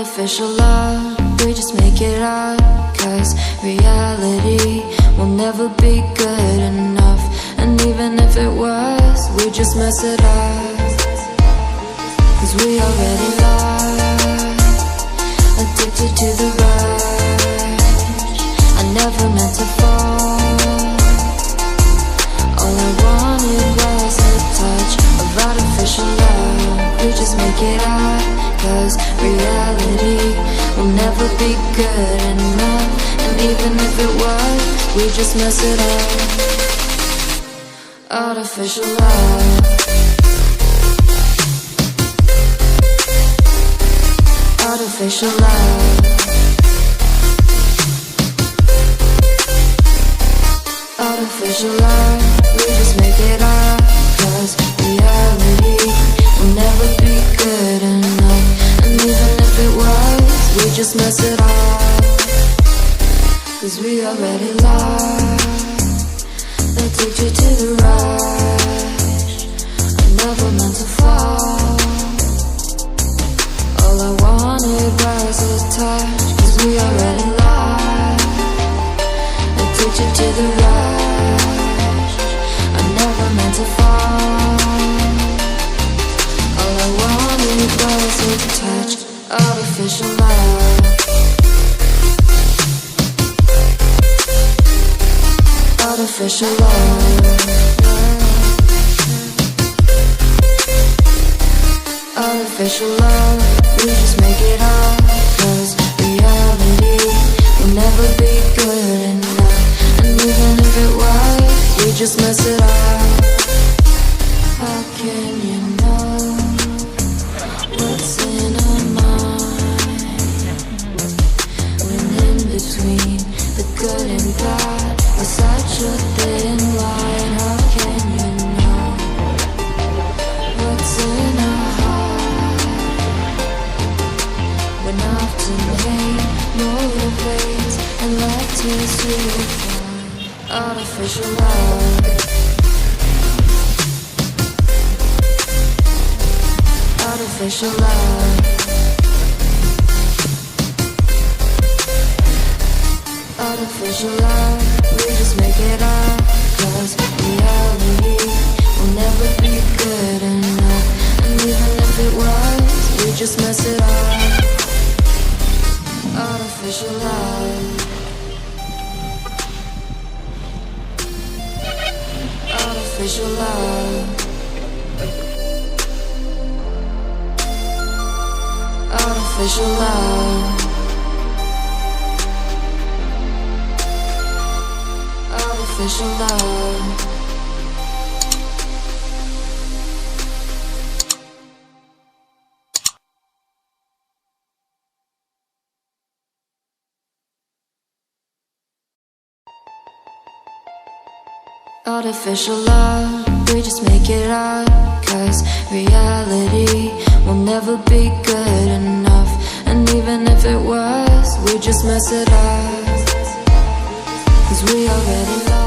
Artificial love, we just make it up, 'cause reality will never be good enough. And even if it was, we just mess it up, 'cause we already lost, addicted to the rush. I never meant to fall. All I wanted was a touch of artificial love. We just make it up, 'cause reality will never be good enough. And even if it was, we just mess it up. Artificial love. Artificial love. Artificial love. We just make it up, 'cause reality will never be good enough. And even if it was, we just mess it up, 'cause we already lost, addicted to the rush. I never meant to fall. All I wanted was a touch, 'cause we already lost, addicted to the rush. I never meant to fall. All I wanted was a touch. Artificial love. Artificial love. Artificial love. We just make it up, 'cause reality will never be good enough. And even if it was, we just mess it up. How can you know what's in our mind, when in between the good and bad was such a thin line? How can you know what's in our heart, when often hate motivates and left us to find? Artificial love. Artificial love. Artificial love. We just make it up, 'cause reality will never be good enough. And even if it was, we just mess it up. Artificial love. Artificial love. Artificial love. Artificial love. Artificial love, we just make it up, 'cause reality will never be good enough. And even if it was, we just mess it up, 'cause we already love.